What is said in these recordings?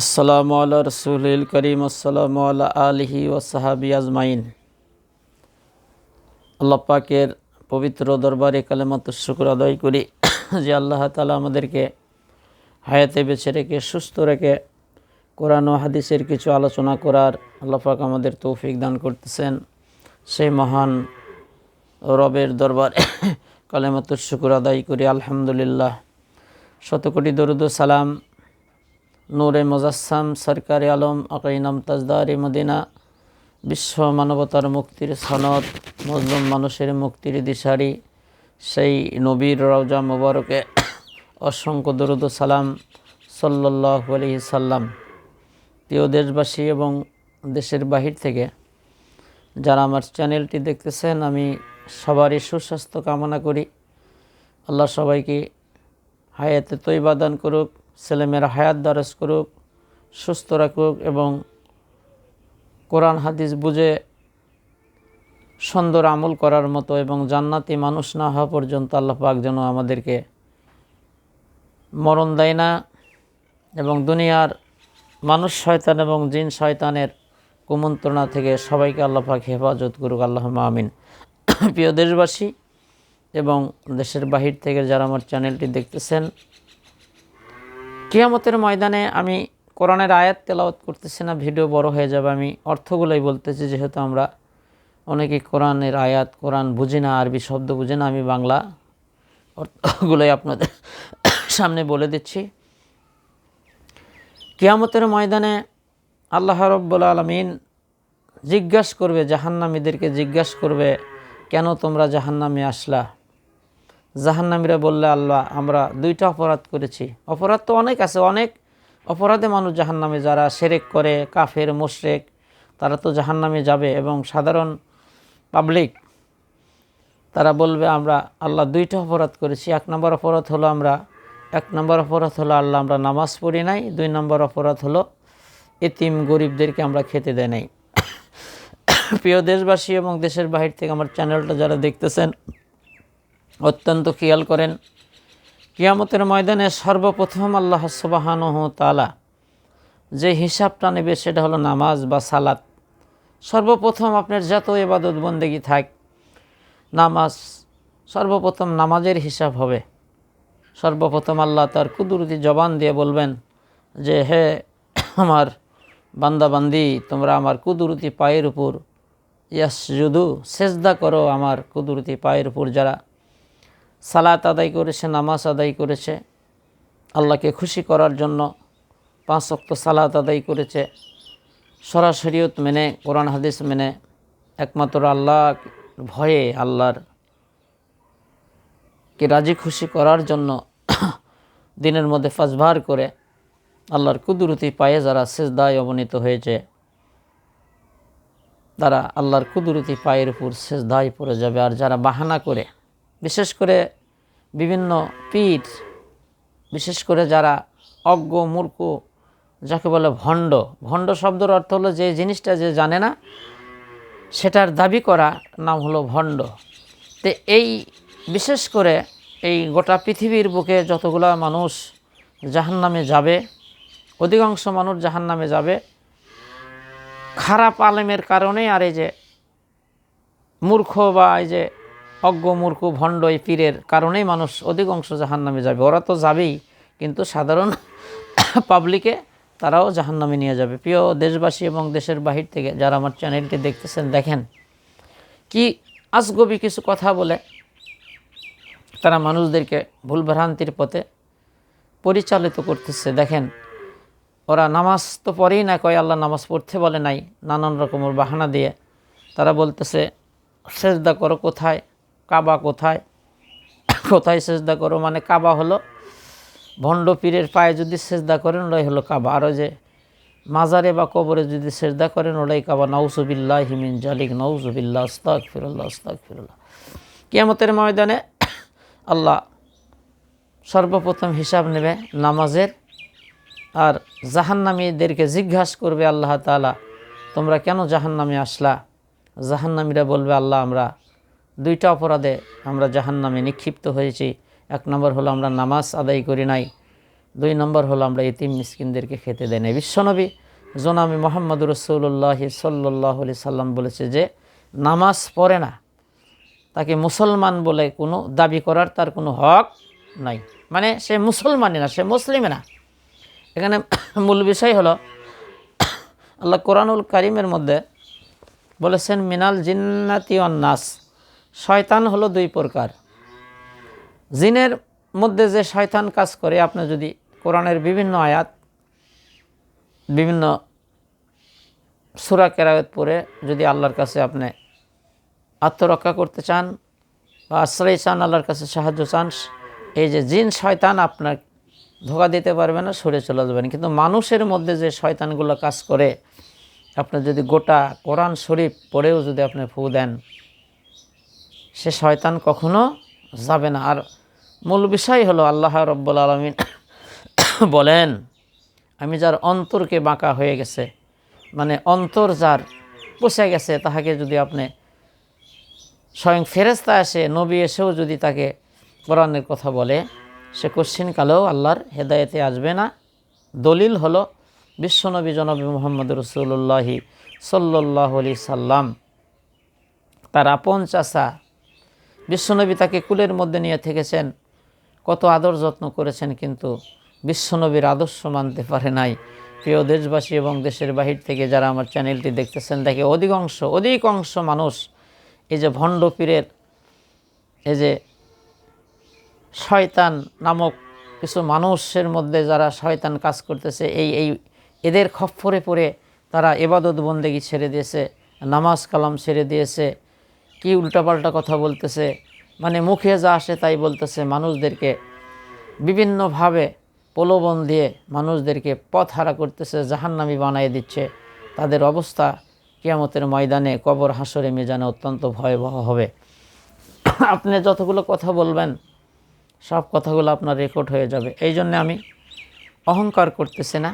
আসসালামু আলা রসুলিল করিম আসসালামু আলা আলিহি ওয়াসাহাবি আজমাইন। আল্লাহ পাকের পবিত্র দরবারে কালেমাতুশ শুকর আদায় করি যে আল্লাহ তাআলা আমাদেরকে হায়াতে বেঁচে রেখে সুস্থ রেখে কোরআন ও হাদিসের কিছু আলোচনা করার আল্লাহ পাক আমাদের তৌফিক দান করতেছেন। সেই মহান রবের দরবারে কালেমাতুশ শুকর আদায় করি আলহামদুলিল্লাহ। শতকোটি দরুদ ও সালাম নূরে মুজাসসাম সরকারে আলম আকাইনাম তাজদারে মদিনা, বিশ্ব মানবতার মুক্তির সনদ, মুসলিম মানুষের মুক্তির দিশারি সেই নবীর রওজা মুবারকে অসংখ্য দরুদ ও সালাম সাল্লাল্লাহু আলাইহি সাল্লাম। প্রিয় দেশবাসী এবং দেশের বাহির থেকে যারা আমার চ্যানেলটি দেখতেছেন, আমি সবারই সুস্বাস্থ্য কামনা করি। আল্লাহ সবাইকে হায়াতে তৈবা দান করুক, ছেলেমেয়েরা হায়াত দারাজ করুক, সুস্থ রাখুক এবং কোরআন হাদিস বুঝে সুন্দর আমল করার মতো এবং জান্নাতি মানুষ না হওয়া পর্যন্ত আল্লাহ পাক যেন আমাদেরকে মরণ দেয় না এবং দুনিয়ার মানুষ শয়তান এবং জিন শয়তানের কুমন্ত্রণা থেকে সবাইকে আল্লাহ পাক হেফাজত করুক, আল্লাহুম্মা আমিন। প্রিয় দেশবাসী এবং দেশের বাহির থেকে যারা আমার চ্যানেলটি দেখতেছেন, কিয়ামতের ময়দানে আমি কোরআনের আয়াত তেলাওয়াত করতেছি না, ভিডিও বড় হয়ে যাবে। আমি অর্থগুলোই বলতেছি, যেহেতু আমরা অনেকে কোরআনের আয়াত কোরআন বুঝি না, আরবি শব্দ বুঝি না। আমি বাংলা অর্থগুলোই আপনাদের সামনে বলে দিচ্ছি। কিয়ামতের ময়দানে আল্লাহ রাব্বুল আলামিন জিজ্ঞাসা করবে, জাহান্নামীদেরকে জিজ্ঞাসা করবে, কেন তোমরা জাহান্নামে আসলা? জাহান্নামীরা বললে, আল্লাহ আমরা দুইটা অপরাধ করেছি। অপরাধ তো অনেক আছে, অনেক অপরাধে মানুষ জাহান্নামে, যারা শিরক করে, কাফের মুশরিক, তারা তো জাহান্নামে যাবে। এবং সাধারণ পাবলিক তারা বলবে, আমরা আল্লাহ দুইটা অপরাধ করেছি। এক নম্বর অপরাধ হলো আল্লাহ আমরা নামাজ পড়ি নাই। 2 নম্বর অপরাধ হলো এতিম গরিবদেরকে আমরা খেতে দেয় নাই। প্রিয় দেশবাসী এবং দেশের বাহির থেকে আমার চ্যানেলটা যারা দেখতেছেন, অত্যন্ত খেয়াল করেন। কিয়ামতের ময়দানে সর্বপ্রথম আল্লাহ সুবহানাহু তাআলা যে হিসাবটা নেবে সেটা হলো নামাজ বা সালাত। সর্বপ্রথম আপনার যত ইবাদত বন্দেগী থাক, নামাজ সর্বপ্রথম নামাজের হিসাব হবে। সর্বপ্রথম আল্লাহ তার কুদরতি জবান দিয়ে বলবেন যে, হে আমার বান্দাবান্দি, তোমরা আমার কুদরতি পায়ের উপর ইয়াসজুদু, সেজদা করো আমার কুদরতি পায়ের উপর। যারা সালাত আদায় করেছে, নামাজ আদায় করেছে, আল্লাহকে খুশি করার জন্য 5 ওয়াক্ত সালাত আদায় করেছে, শরীয়ত মেনে, কোরআন হাদিস মেনে, একমাত্র আল্লাহ ভয়ে, আল্লাহর কে রাজি খুশি করার জন্য দিনের মধ্যে 5 বার করে আল্লাহর কুদরতি পায়ে যারা সেজদায় অবনীত হয়েছে, তারা আল্লাহর কুদরতি পায়ের উপর সেজদায় পড়ে যাবে। আর যারা বাহানা করে, বিশেষ করে বিভিন্ন পীর, বিশেষ করে যারা অজ্ঞ মূর্খ, যাকে বলে ভণ্ড, ভণ্ড শব্দের অর্থ হলো যে জিনিসটা যে জানে না সেটার দাবি করা নাম হলো ভণ্ড। তো এই বিশেষ করে এই গোটা পৃথিবীর বুকে যতগুলা মানুষ জাহান্নামে যাবে, অধিকাংশ মানুষ জাহান্নামে যাবে খারাপ আলেমের কারণে। আর এই যে মূর্খ বা এই যে অজ্ঞ মূর্খ ভণ্ড এই পীরের কারণেই মানুষ অধিকাংশ জাহান্নামে যাবে। ওরা তো যাবেই, কিন্তু সাধারণ পাবলিকে তারাও জাহান্নামে নিয়ে যাবে। প্রিয় দেশবাসী এবং দেশের বাহির থেকে যারা আমার চ্যানেলটি দেখতেছেন, দেখেন কি আজগবি কিছু কথা বলে তারা মানুষদেরকে ভুলভ্রান্তির পথে পরিচালিত করতেছে। দেখেন, ওরা নামাজ তো পড়েই না, কয় আল্লাহ নামাজ পড়তে বলে নাই, নানান রকমের বাহানা দিয়ে তারা বলতেছে সেজদা করো কোথায়, কাবা কোথায়, কোথায় সেজদা করো, মানে কাবা হলো ভণ্ড পীরের পায়ে যদি সেজদা করেন ওটাই হলো কাবা। আরও যে মাজারে বা কবরে যদি সেজদা করেন ওটাই কাবা। নাউজুবিল্লাহি মিন জালিক, নাউজুবিল্লাহ, আস্তাগফিরুল্লাহ, আস্তাগফিরুল্লাহ। কিয়ামতের ময়দানে আল্লাহ সর্বপ্রথম হিসাব নেবে নামাজের। আর জাহান্নামীদেরকে জিজ্ঞাসা করবে আল্লাহ তাআলা, তোমরা কেন জাহান্নামে আসলা? জাহান্নামীরা বলবে, আল্লাহ আমরা দুইটা অপরাধে আমরা জাহান্নামে নিক্ষিপ্ত হয়েছি। 1 নম্বর হলো আমরা নামাজ আদায় করি নাই, 2 নম্বর হলো আমরা ইতিম মিসকিনদেরকে খেতে দেই না। বিশ্বনবী জনাবে মুহাম্মদ রাসূলুল্লাহ সাল্লাল্লাহু আলাইহি সাল্লাম বলেছে যে নামাজ পড়ে না তাকে মুসলমান বলে কোনো দাবি করার তার কোনো হক নাই, মানে সে মুসলমানই না, সে মুসলিম না। এখানে মূল বিষয় হলো আল্লাহ কোরআনুল কারীমের মধ্যে বলেছেন মিনাল জিন্নাতি ওয়ান নাস, শয়তান হলো 2 প্রকার। জিনের মধ্যে যে শয়তান কাজ করে, আপনি যদি কোরআনের বিভিন্ন আয়াত বিভিন্ন সূরা কেরাত পড়ে যদি আল্লাহর কাছে আপনি আত্মরক্ষা করতে চান বা আশ্রয় চান, আল্লাহর কাছে সাহায্য চান, এই যে জিন শয়তান আপনার ধোঁকা দিতে পারবে না, সরে চলে যাবেন। কিন্তু মানুষের মধ্যে যে শয়তানগুলো কাজ করে, আপনি যদি গোটা কোরআন শরীফ পড়েও যদি আপনি ফু দেন, সে শয়তান কখনো যাবে না। আর মূল বিষয় হলো আল্লাহ রাব্বুল আলামিন বলেন, আমি যার অন্তরকে বাঁকা হয়ে গেছে, মানে অন্তর যার পচে গেছে, তাহাকে যদি আপনি স্বয়ং ফেরেশতা এসে নবী এসেও যদি তাকে কোরআনের কথা বলে, সে কোশ্চিনকালেও আল্লাহর হেদায়েতে আসবে না। দলিল হলো বিশ্বনবী জনাবে মুহাম্মদ রাসূলুল্লাহ সাল্লাল্লাহু আলাইহি সাল্লাম, তার আপন চাচা বিশ্বনবী তাকে কুলের মধ্যে নিয়ে থেকেছেন, কত আদর যত্ন করেছেন, কিন্তু বিশ্বনবীর আদর্শ মানতে পারে নাই। প্রিয় দেশবাসী এবং দেশের বাহির থেকে যারা আমার চ্যানেলটি দেখতেছেন, দেখে অধিকাংশ মানুষ এই যে ভণ্ড পীরের, এই যে শয়তান নামক কিছু মানুষের মধ্যে যারা শয়তান কাজ করতেছে, এদের খপ্পরে পড়ে তারা ইবাদত বন্দেগী ছেড়ে দিয়েছে, নামাজ কালাম ছেড়ে দিয়েছে, কি উল্টাপাল্টা কথা বলতেছে, মানে মুখে যা আসে তাই বলতেছে, মানুষদেরকে বিভিন্নভাবে প্রলোভন দিয়ে মানুষদেরকে পথহারা করতেছে, জাহান্নামী বানিয়ে দিচ্ছে। তাদের অবস্থা কিয়ামতের ময়দানে, কবর, হাসরে, মিজানে অত্যন্ত ভয়াবহ হবে। আপনি যতগুলো কথা বলবেন সব কথাগুলো আপনার রেকর্ড হয়ে যাবে। এই জন্যে আমি অহংকার করতেছি না,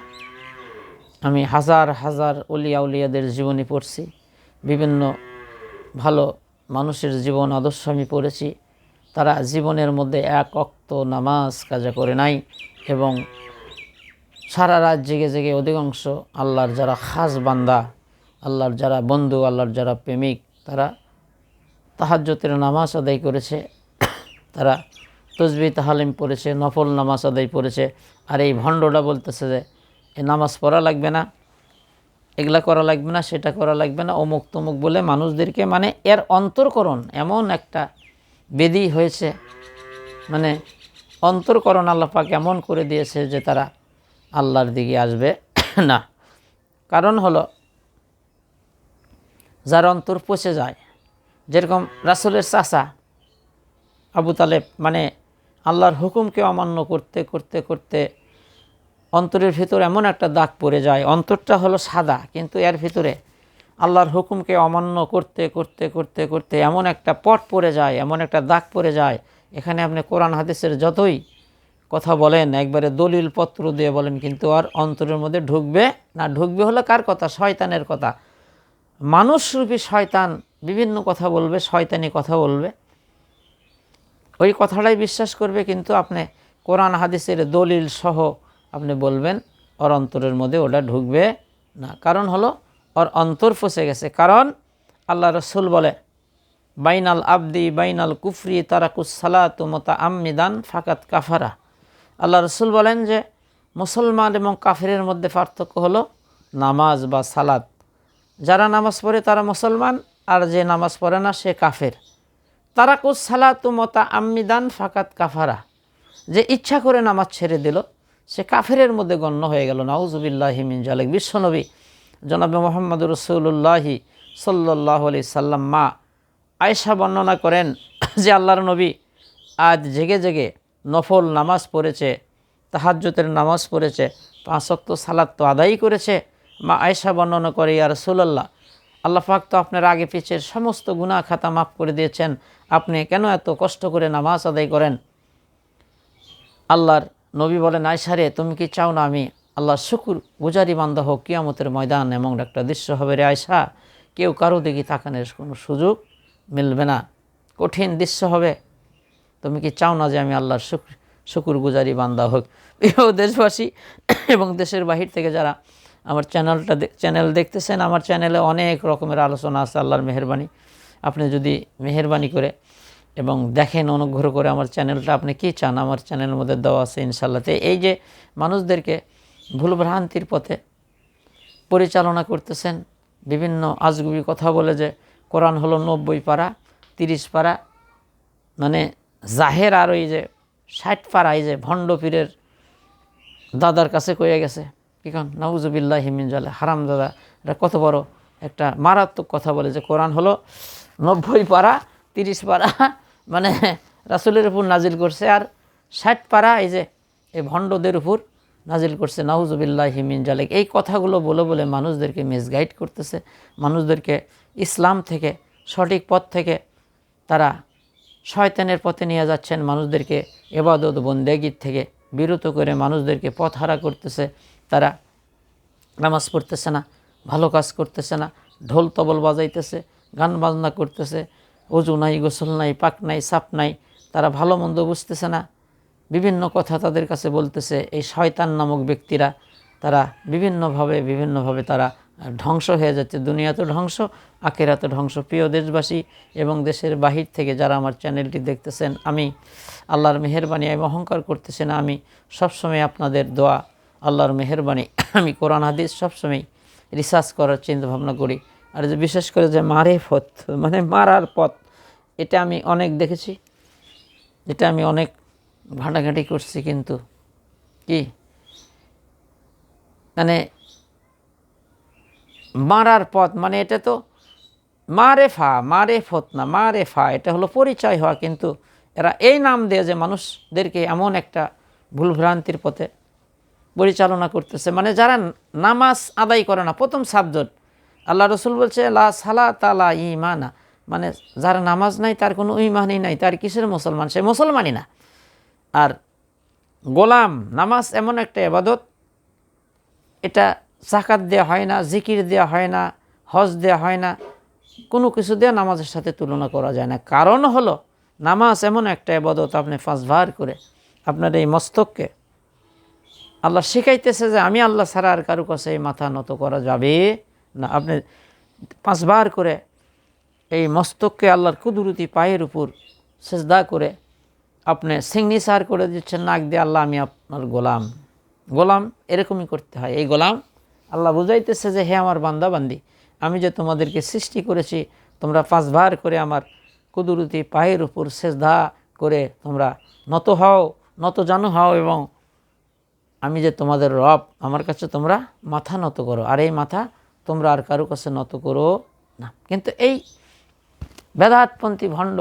আমি হাজার হাজার উলিয়াদের জীবনী পড়ছি, বিভিন্ন ভালো মানুষের জীবন আদর্শ আমি পড়েছি। তারা জীবনের মধ্যে এক ওয়াক্ত নামাজ কাজা করে নাই, এবং সারা রাত জেগে জেগে অধিকাংশ আল্লাহর যারা খাস বান্দা, আল্লাহর যারা বন্ধু, আল্লাহর যারা প্রেমিক, তারা তাহাজ্জুদের নামাজ আদায় করেছে, তারা তসবিহ তাহলিম পড়েছে, নফল নামাজ আদায় করেছে। আর এই ভণ্ডটা বলতেছে যে এ নামাজ পড়া লাগবে না, এগুলা করা লাগবে না, সেটা করা লাগবে না, অমুক তমুক বলে মানুষদেরকে, মানে এর অন্তর্করণ এমন একটা বেদি হয়েছে, মানে অন্তর্করণ আল্লাহ পাক এমন করে দিয়েছে যে তারা আল্লাহর দিকে আসবে না। কারণ হলো যার অন্তর পচে যায়, যেরকম রাসূলের চাচা আবু তালেব, মানে আল্লাহর হুকুমকে অমান্য করতে করতে করতে অন্তরের ভিতরে এমন একটা দাগ পড়ে যায়। অন্তরটা হলো সাদা, কিন্তু এর ভিতরে আল্লাহর হুকুমকে অমান্য করতে করতে করতে করতে এমন একটা পট পড়ে যায়, এমন একটা দাগ পড়ে যায়। এখানে আপনি কোরআন হাদিসের যতই কথা বলেন, একবারে দলিল পত্র দিয়ে বলেন, কিন্তু আর অন্তরের মধ্যে ঢুকবে না। ঢুকবে হলো কার কথা? শয়তানের কথা। মানুষরূপী শয়তান বিভিন্ন কথা বলবে, শয়তানি কথা বলবে, ওই কথাটাই বিশ্বাস করবে, কিন্তু আপনি কোরআন হাদিসের দলিল সহ আপনি বলবেন, ওর অন্তরের মধ্যে ওটা ঢুকবে না। কারণ হলো ওর অন্তর ফসে গেছে। কারণ আল্লাহ রসুল বলে, বাইনাল আবদি বাইনাল কুফরি তারাকুস সালাতু মুতাআম্মিদান ফাকাত কাফারা। আল্লাহ রসুল বলেন যে মুসলমান এবং কাফেরের মধ্যে পার্থক্য হলো নামাজ বা সালাত। যারা নামাজ পড়ে তারা মুসলমান, আর যে নামাজ পড়ে না সে কাফের। তারাকুস সালাতু মুতাআম্মিদান ফাকাত কাফারা, যে ইচ্ছা করে নামাজ ছেড়ে দিল সে কাফেরের মধ্যে গণ্য হয়ে গেল। নাউজুবিল্লাহি মিন জালিক। বিশ্বনবী জনাবে মুহাম্মদ রাসূলুল্লাহ সাল্লাল্লাহু আলাইহি সাল্লাম মা আয়েশা বর্ণনা করেন যে আল্লাহর নবী আজ জেগে জেগে নফল নামাজ পড়েছে, তাহাজ্জুদের নামাজ পড়েছে, 5 ওয়াক্ত সালাত তো আদায় করেছে। মা আয়েশা বর্ণনা করে, ইয়া রাসূলুল্লাহ, আল্লাহ পাক তো আপনার আগে পিছের সমস্ত গুনাহ খাতা মাফ করে দিয়েছেন, আপনি কেন এত কষ্ট করে নামাজ আদায় করেন? আল্লাহর নবী বলেন, আয়েশা রে, তুমি কি চাও না আমি আল্লাহর শুকর গুজারি বান্দা হোক? কিয়ামতের ময়দান এমন একটা দৃশ্য হবে রে আয়েশা, কেউ কারো দিকে তাকানোর কোনো সুযোগ মিলবে না, কঠিন দৃশ্য হবে। তুমি কি চাও না যে আমি আল্লাহর শুকরগুজারি বান্দা হোক। প্রিয় দেশবাসী এবং দেশের বাহির থেকে যারা আমার চ্যানেল দেখতেছেন, আমার চ্যানেলে অনেক রকমের আলোচনা আছে। আল্লাহর মেহেরবানি, আপনি যদি মেহেরবানি করে এবং দেখেন, অনুগ্রহ করে আমার চ্যানেলটা আপনি কি চান আমার চ্যানেলের মধ্যে দেওয়া আছে ইনশাআল্লাহ। এই যে মানুষদেরকে ভুলভ্রান্তির পথে পরিচালনা করতেছেন, বিভিন্ন আজগুবি কথা বলে যে কোরআন হলো 90 পারা 30 পারা, মানে জাহের আর ওই যে 60 পারা, এই যে ভণ্ড পীরের দাদার কাছে কয়ে গেছে কি কারণ নাউজুবিল্লাহি মিন জালিক, হারাম দাদা এটা কত বড় একটা মারাত্মক কথা বলে যে কোরআন হলো 90 পারা 30 পারা, মানে রাসূলের উপর নাজিল করছে, আর 60 পারা এই যে এই ভণ্ডদের উপর নাজিল করছে। নাউজুবিল্লাহি মিন জালিক। এই কথাগুলো বলে বলে মানুষদেরকে মিসগাইড করতেছে, মানুষদেরকে ইসলাম থেকে, সঠিক পথ থেকে তারা শয়তানের পথে নিয়ে যাচ্ছেন, মানুষদেরকে ইবাদত বন্দেগীর থেকে বিরত করে মানুষদেরকে পথহারা করতেছে। তারা নামাজ পড়তেছে না, ভালো কাজ করতেছে না, ঢোল তবল বাজাইতেছে, গান বাজনা করতেছে, অজু নাই, গোসল নাই, পাক নাই, সাপ নাই, তারা ভালো মন্দ বুঝতেছে না, বিভিন্ন কথা তাদের কাছে বলতেছে। এই শয়তান নামক ব্যক্তিরা তারা বিভিন্নভাবে তারা ধ্বংস হয়ে যাচ্ছে। দুনিয়াতে ধ্বংস, আখিরাতে ধ্বংস। প্রিয় দেশবাসী এবং দেশের বাহির থেকে যারা আমার চ্যানেলটি দেখতেছেন, আমি আল্লাহর মেহেরবানি, আমি অহংকার করতেছি না, আমি সবসময় আপনাদের দোয়া, আল্লাহর মেহেরবানি, আমি কোরআন হাদিস সবসময় রিসার্চ করার চিন্তা ভাবনা করি। আর যে বিশেষ করে যে মারেফত, মানে মারার পথ, এটা আমি অনেক দেখেছি, এটা আমি অনেক ঘাঁটাঘাঁটি করছি, কিন্তু কি মানে মারার পথ, মানে এটা তো মারেফত না, মারেফা, এটা হলো পরিচয় হওয়া। কিন্তু এরা এই নাম দিয়ে যে মানুষদেরকে এমন একটা ভুলভ্রান্তির পথে পরিচালনা করতেছে, মানে যারা নামাজ আদায় করে না, প্রথম সাবজেক্ট আল্লাহ রসুল বলছে লা সালাতা লা ঈমানা, মানে যার নামাজ নাই তার কোনো ঈমানই নাই, তার কিসের মুসলমান, সে মুসলমানই না। আর গোলাম, নামাজ এমন একটা ইবাদত, এটা যাকাত দেওয়া হয় না, জিকির দেওয়া হয় না, হজ দেওয়া হয় না, কোনো কিছু দিয়ে নামাজের সাথে তুলনা করা যায় না। কারণ হলো নামাজ এমন একটা ইবাদত, আপনি পাঁচবার করে আপনার এই মস্তককে আল্লাহ শিখাইতেছে যে আমি আল্লাহ ছাড়া আর কারো কাছে এই মাথা নত করা যাবে না। আপনি পাঁচবার করে এই মস্তককে আল্লাহর কুদরতি পায়ের উপর সেজদা করে আপনি সিগনেচার করে দিচ্ছেন নাক দিয়ে, আল্লাহ আমি আপনার গোলাম এরকমই করতে হয়। এই গোলাম আল্লাহ বুঝাইতেছে যে হে আমার বান্দা বান্দি, আমি যে তোমাদেরকে সৃষ্টি করেছি, তোমরা পাঁচবার করে আমার কুদরতি পায়ের উপর সেজদা করে তোমরা নত জানু হও, এবং আমি যে তোমাদের রব, আমার কাছে তোমরা মাথা নত করো, আর এই মাথা তোমরা আর কারো কাছে নত করো না। কিন্তু এই বেদাতপন্থী ভণ্ড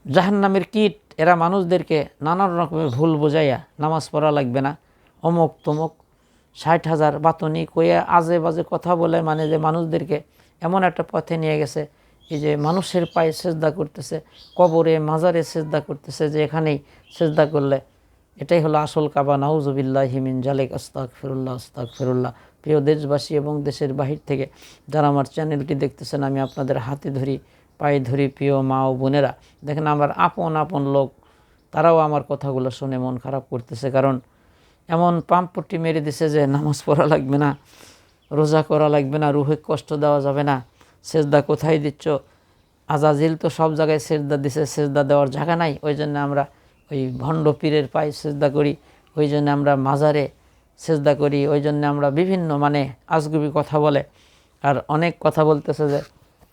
জাহান্নামের কীট, এরা মানুষদেরকে নানান রকমের ভুল বোঝাইয়া নামাজ পড়া লাগবে না, অমুক তমুক 60,000 বাতনি কইয়া আজে বাজে কথা বলে, মানে যে মানুষদেরকে এমন একটা পথে নিয়ে গেছে, এই যে মানুষের পায়ে সেজদা করতেছে, কবরে মাজারে সেজদা করতেছে, যে এখানেই সেজদা করলে এটাই হলো আসল কাবা। নাউজুবিল্লাহি মিন জালিক, আস্তাগফিরুল্লাহ। প্রিয় দেশবাসী এবং দেশের বাহির থেকে যারা আমার চ্যানেলটি দেখতেছেন, আমি আপনাদের হাতে ধরি, পায়ে ধরি, প্রিয় মা ও বোনেরা, দেখেন আমার আপন লোক, তারাও আমার কথাগুলো শুনে মন খারাপ করতেছে। কারণ এমন পাম্পটি মেরে দিছে যে নামাজ পড়া লাগবে না, রোজা করা লাগবে না, রুহে কষ্ট দেওয়া যাবে না, সেজদা কোথায় দিচ্ছ, আজাজিল তো সব জায়গায় সেজদা দিছে, সেজদা দেওয়ার জায়গা নাই, ওই জন্য আমরা ওই ভণ্ড পীরের পায়ে সেজদা করি, ওই জন্য আমরা মাজারে সেজদা করি, ওই জন্য আমরা বিভিন্ন মানে আজগুবি কথা বলে। আর অনেক কথা বলতেছে যে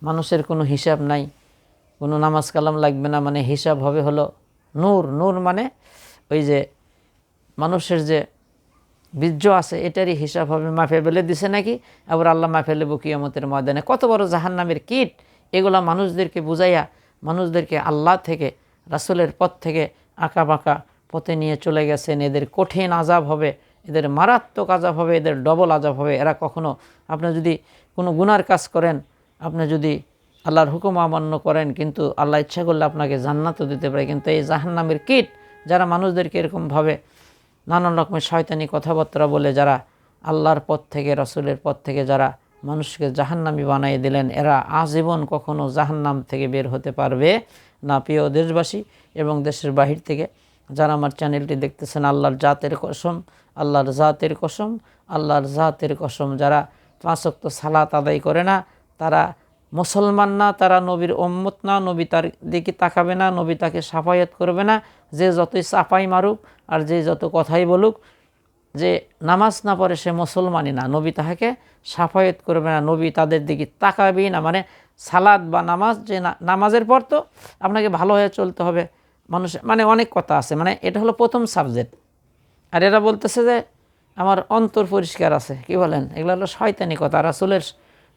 মানুষের কোনো হিসাব নাই, কোনো নামাজ কালাম লাগবে না, মানে হিসাব হবে হলো নূর, মানে ওই যে মানুষের যে বীর্য আছে এটারই হিসাব হবে, মাফে বেলে দিছে নাকি, আবার আল্লাহ মাফে লেবু কিয়ামতের ময়দানে। কত বড় জাহান্নামের কীট এগুলা মানুষদেরকে বুঝাইয়া মানুষদেরকে আল্লাহ থেকে, রাসূলের পথ থেকে আঁকা বাঁকা পথে নিয়ে চলে গেছেন। এদের কঠিন আযাব হবে, এদের মারাত্মক আযাব হবে, এদের ডবল আযাব হবে। এরা কখনো, আপনি যদি কোনো গুনার কাজ করেন, আপনি যদি আল্লাহর হুকুম অমান্য করেন, কিন্তু আল্লাহ ইচ্ছা করলে আপনাকে জান্নাতও দিতে পারে। কিন্তু এই জাহান্নামের কীট যারা মানুষদেরকে এরকমভাবে নানান রকমের শয়তানি কথাবার্তা বলে, যারা আল্লাহর পথ থেকে, রাসূলের পথ থেকে যারা মানুষকে জাহান্নামী বানিয়ে দিলেন। এরা আজীবন কখনো জাহান্নাম থেকে বের হতে পারবে না। প্রিয় দেশবাসী এবং দেশের বাহির থেকে যারা আমার চ্যানেলটি দেখতেছেন, আল্লাহর জাতের কসম, আল্লাহর জাতের কসম, আল্লাহর জাতের কসম, যারা 5 ওয়াক্ত সালাত আদায় করে না তারা মুসলমান না, তারা নবীর উম্মত না, নবী তার দিকে তাকাবে না, নবী তাকে সাফায়াত করবে না। যে যতই চাপাই মারুক আর যে যত কথাই বলুক, যে নামাজ না পড়ে সে মুসলমানই না, নবী তাহাকে সাফায়াত করবে না, নবী তাদের দিকে তাকাবেই না। মানে সালাত বা নামাজ, যে নামাজের পর তো আপনাকে ভালো হয়ে চলতে হবে, মানুষ মানে অনেক কথা আছে, মানে এটা হলো প্রথম সাবজেক্ট। আর এরা বলতেছে যে আমার অন্তর পরিষ্কার আছে, কি বলেন? এগুলো হলো শয়তানি কথা। রাসূলের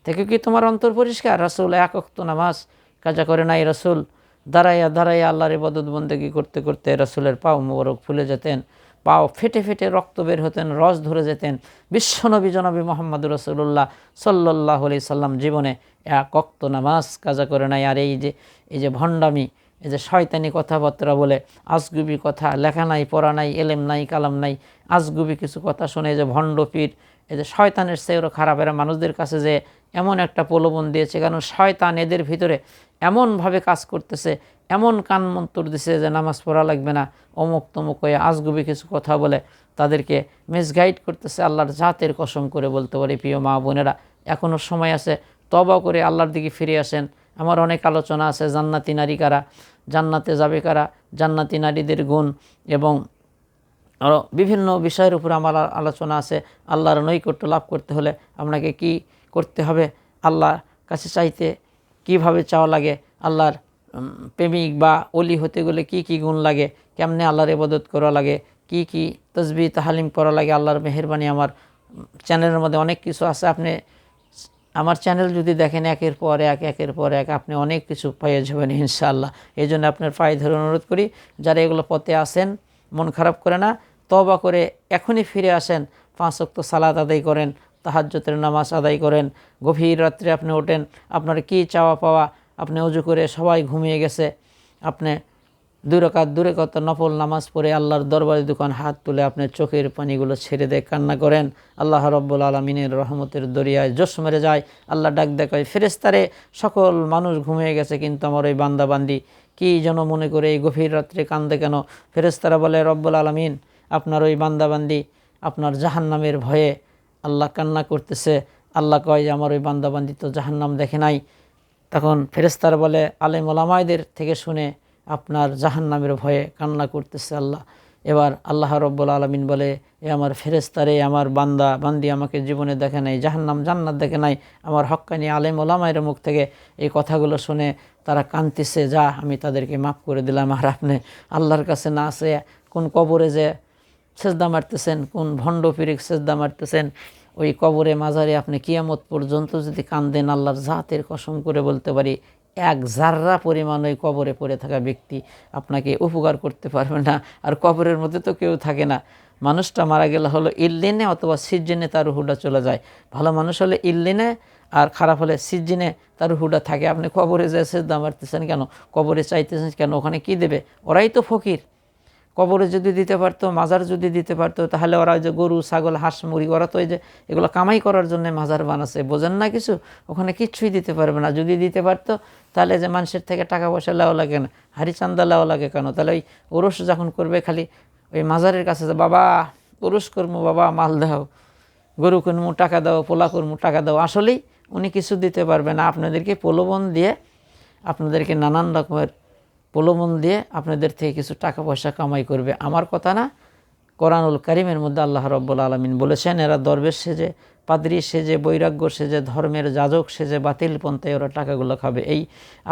থেকে কি তোমার অন্তর পরিষ্কার? রাসূল 1 ওয়াক্ত নামাজ কাজা করে নাই। রাসূল দাঁড়াইয়া দাঁড়াইয়া আল্লাহর ইবাদত বন্দেগী করতে করতে রাসূলের পাও মোবারক ফুলে যেতেন, পাও ফেটে ফেটে রক্ত বের হতেন, রস ধরে যেতেন। বিশ্বনবী জনবী মোহাম্মদুর রাসূলুল্লাহ সাল্লাল্লাহু আলাইহি সাল্লাম জীবনে 1 ওয়াক্ত নামাজ কাজা করে নাই। আর এই যে ভণ্ডামি, এই যে শয়তানি কথাবার্তা বলে, আজগুবি কথা, লেখা নাই, পড়া নাই, এলেম নাই, কালাম নাই, আজগুবি কিছু কথা শুনে যে ভণ্ড পীর, এই যে শয়তানের চেয়েও খারাপ এরা মানুষদের কাছে যে এমন একটা প্রলোভন দিয়েছে, কারণ শয়তান এদের ভিতরে এমনভাবে কাজ করতেছে, এমন কান মন্তর দিছে যে নামাজ পড়া লাগবে না, অমুক তমুক হয়ে আজগুবি কিছু কথা বলে তাদেরকে মিসগাইড করতেছে। আল্লাহর জাতের কসম করে বলতে পারি প্রিয় মা বোনেরা, এখনও সময় আছে, তওবা করে আল্লাহর দিকে ফিরে আসেন। আমার অনেক আলোচনা আছে, জান্নাতি নারী কারা, জান্নাতে যাবে কারা, জান্নাতি নারীদের গুণ এবং আরও বিভিন্ন বিষয়ের উপর আমার আলোচনা আছে। আল্লাহর নৈকট্য লাভ করতে হলে আপনাকে কি করতে হবে, আল্লাহর কাছে চাইতে কিভাবে চাওয়া লাগে, আল্লাহর প্রেমিক বা অলি হতে গেলে কি কি গুণ লাগে, কেমনে আল্লাহর ইবাদত করা লাগে, কি কি তসবিহ তাহলিম করা লাগে, আল্লাহর মেহেরবানি। আমার চ্যানেলের মধ্যে অনেক কিছু আছে। আপনি আমার চ্যানেল যদি দেখেন একের পর এক আপনি অনেক কিছু পেয়ে যাবেন ইনশাআল্লাহ। এই জন্য আপনার পায়ে ধরে অনুরোধ করি, যারা এগুলো পথে আসেন মন খারাপ করে না, তওবা করে এখনই ফিরে আসেন, 5 ওয়াক্ত সালাত আদায় করেন, তাহাজ্জুদের নামাজ আদায় করেন, গভীর রাত্রে আপনি ওঠেন, আপনার কি চাওয়া পাওয়া, আপনি ওযু করে সবাই ঘুমিয়ে গেছে, আপনি 2 রাকাত নফল নামাজ পড়ে আল্লাহর দরবারে দুখান হাত তুলে আপনার চোখের পানিগুলো ছেড়ে দিয়ে কান্না করেন। আল্লাহ রাব্বুল আলামিনের রহমতের দরিয়ায় জোশ মেরে যায়। আল্লাহ ডাক দেখায়, ফেরেশতারে সকল মানুষ ঘুমিয়ে গেছে, কিন্তু আমার ওই বান্দা বান্দি কি যেন মনে করে এই গভীর রাত্রে কান্দে কেন? ফেরেশতারা বলে, রব্বুল আলামিন আপনার ওই বান্দা বান্দি আপনার জাহান্নামের ভয়ে আল্লাহ কান্না করতেছে। আল্লাহ কয় যে আমার ওই বান্দা বান্দি তো জাহান্নাম দেখে নাই। তখন ফেরেশতারা বলে, আলেম ওলামায়দের থেকে শুনে আপনার জাহান্নামের ভয়ে কান্না করতেছে আল্লাহ। এবার আল্লাহ রব্বুল আলামিন বলে, এ আমার ফেরেশতারে, আমার বান্দা বান্দি আমাকে জীবনে দেখে নাই, জাহান্নাম জান্নাত দেখে নাই। আমার হক্কানি আলেম ওলামায়ের মুখ থেকে এই কথাগুলো শুনে তারা কাঁদতেছে, যা আমি তাদেরকে মাফ করে দিলাম। আর আপনি আল্লাহর কাছে না আসে কোন কবরে যে সেজদা মারতেছেন, কোন ভণ্ড পীরে সেজদা মারতেছেন, ওই কবরে মাজারে আপনি কিয়ামত পর্যন্ত যদি কান্দেন, আল্লাহর জাতের কসম করে বলতে পারি 1 জাররা পরিমাণ ওই কবরে পড়ে থাকা ব্যক্তি আপনাকে উপকার করতে পারবে না। আর কবরের মধ্যে তো কেউ থাকে না, মানুষটা মারা গেলে হলো ইল্লিনে অথবা সিজ্জিনে তার রুহুটা চলে যায়। ভালো মানুষ হলে ইল্লিনে, আর খারাপ হলে সিজ্জিনে তার রুহুটা থাকে। আপনি কবরে যে সেজদা মারতেছেন কেন, কবরে চাইতেছেন কেন? ওখানে কি দেবে? ওরাই তো ফকির। কবরে যদি দিতে পারতো, মাজার যদি দিতে পারতো, তাহলে ওরা যে গরু ছাগল হাঁস মুরগি, ওরা তো এই যে এগুলো কামাই করার জন্য মাজার বানাচ্ছে, বোঝেন না কিছু? ওখানে কিচ্ছুই দিতে পারবে না। যদি দিতে পারতো তাহলে যে মানুষের থেকে টাকা পয়সা লেওয়া লাগে না, হাড়ি চান্দা লেওয়া লাগে কেন? তাহলে ওই ওরস যখন করবে খালি ওই মাজারের কাছে যে বাবা ওরস করবো, বাবা মাল দাও, গরু কিনবো টাকা দাও, পোলা করবো টাকা দাও। আসলেই উনি কিছু দিতে পারবে না। আপনাদেরকে প্রলোভন দিয়ে, আপনাদেরকে নানান রকমের প্রলোভন দিয়ে আপনাদের থেকে কিছু টাকা পয়সা কামাই করবে। আমার কথা না, কোরআনুল কারীমের মধ্যে আল্লাহ রাব্বুল আলামিন বলেছেন, এরা দরবেশ সেজে, পাদ্রী সেজে, বৈরাগ্য সেজে, ধর্মের যাজক সেজে বাতিল পন্থায় ওরা টাকাগুলো খাবে। এই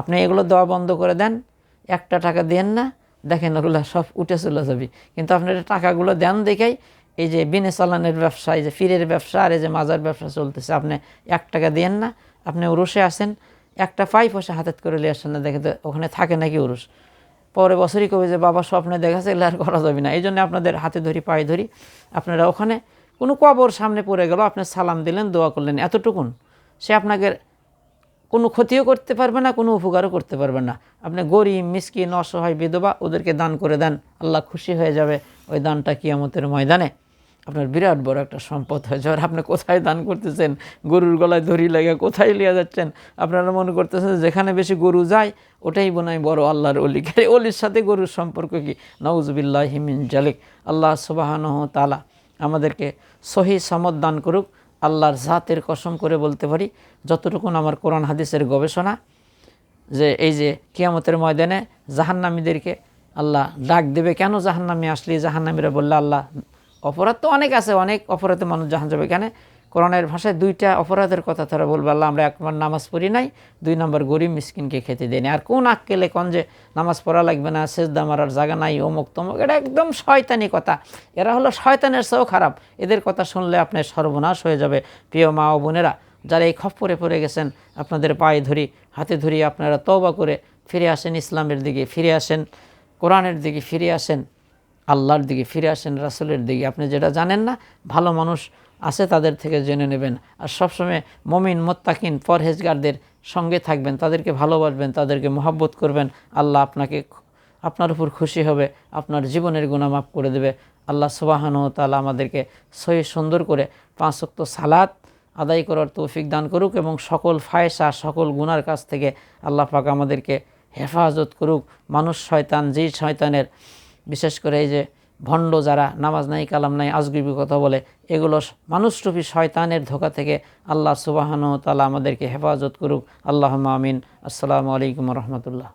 আপনি এগুলো দেওয়া বন্ধ করে দেন, একটা টাকা দেন না, দেখেন ওগুলো সব উঠে চলে যাবে। কিন্তু আপনার টাকাগুলো দেন দেখেই এই যে বিনে চালানের ব্যবসা, এই যে ফিরের ব্যবসা আর এই যে মাজার ব্যবসা চলতেছে। আপনি 1 টাকা দেন না, আপনি উরুষে আসেন, একটা পাই পয়সা হাতে করে নিয়ে আসেন না, দেখে তো ওখানে থাকে নাকি উরুষ। পরে বছরই কবে যে বাবা স্বপ্নে দেখাচ্ছে, এগুলো আর করা যাবে না। এই জন্য আপনাদের হাতে ধরি পায়ে ধরি, আপনারা ওখানে কোনো কবর সামনে পড়ে গেল, আপনি সালাম দিলেন, দোয়া করলেন, এতটুকুন। সে আপনাকে কোনো ক্ষতিও করতে পারবে না, কোনো উপকারও করতে পারবে না। আপনি গরিব মিসকিন অসহায় বিধবা ওদেরকে দান করে দেন, আল্লাহ খুশি হয়ে যাবে ওই দানটা কিয়ামতের ময়দানে। আপনার বিরাট বড় একটা সম্পদ হয়ে যাবে। আপনি কোথায় দান করতেছেন, গরুর গলায় দড়ি লাগে কোথায় লিয়ে যাচ্ছেন, আপনারা মনে করতেছেন যেখানে বেশি গরু যায় ওটাই বোনাই বড় আল্লাহর অলি। অলির সাথে গরুর সম্পর্ক কি? নাউজুবিল্লাহি মিন জালিক। আল্লাহ সুবহানাহু তাআলা আমাদেরকে সহি সমত দান করুক। আল্লাহর জাতের কসম করে বলতে পারি, যতটুকুন আমার কোরআন হাদিসের গবেষণা, যে এই যে কিয়ামতের ময়দানে জাহান্নামীদেরকে আল্লাহ ডাক দেবে। কেন জাহান্নামী আসলে জাহান্নামীরা বললে, আল্লাহ অপরাধ তো অনেক আছে, অনেক অপরাধে মানুষ জাহান যাবে। এখানে কোরআনের ভাষায় 2টা অপরাধের কথা তারা বলবে, আল্লাহ আমরা 1 নম্বর নামাজ পড়ি নাই, 2 নম্বর গরিব মিসকিনকে খেতে দেয়নি। আর কোন আক্কেলে কোন যে নামাজ পড়া লাগবে না, সেজদা মারার জায়গা নাই, অমুক তমুক, এটা একদম শয়তানি কথা। এরা হলো শয়তানের চেয়েও খারাপ। এদের কথা শুনলে আপনার সর্বনাশ হয়ে যাবে। প্রিয় মা ও বোনেরা, যারা এই খপ্পরে পড়ে গেছেন, আপনাদের পায়ে ধরি, হাতে ধরি, আপনারা তওবা করে ফিরে আসেন, ইসলামের দিকে ফিরে আসেন, কোরআনের দিকে ফিরে আসেন, আল্লাহর দিকে ফিরে আসেন, রাসূলের দিকে। আপনি যেটা জানেন না, ভালো মানুষ আছে তাদের থেকে জেনে নেবেন। আর সবসময় মুমিন মুত্তাকিন পরহেজগারদের সঙ্গে থাকবেন, তাদেরকে ভালোবাসবেন, তাদেরকে মহব্বত করবেন। আল্লাহ আপনার উপর খুশি হবে, আপনার জীবনের গুনাহ মাফ করে দেবে। আল্লাহ সুবহানাহু ওয়া তাআলা আমাদেরকে সহি সুন্দর করে 5 ওয়াক্ত সালাত আদায় করার তৌফিক দান করুক এবং সকল ফায়সা, সকল গুনার কাছ থেকে আল্লাহ পাক আমাদেরকে হেফাজত করুক। মানুষ শয়তান, যেই শয়তানের, বিশেষ করে এই যে ভণ্ড যারা নামাজ নাই কালাম নাই আজগুবি কথা বলে, এগুলো মানুষরূপী শয়তানের ধোঁকা থেকে আল্লাহ সুবহানাহু ওয়া তাআলা আমাদেরকে হেফাজত করুক। আল্লাহুম্মা আমিন। আসসালামু আলাইকুম ওয়া রাহমাতুল্লাহ।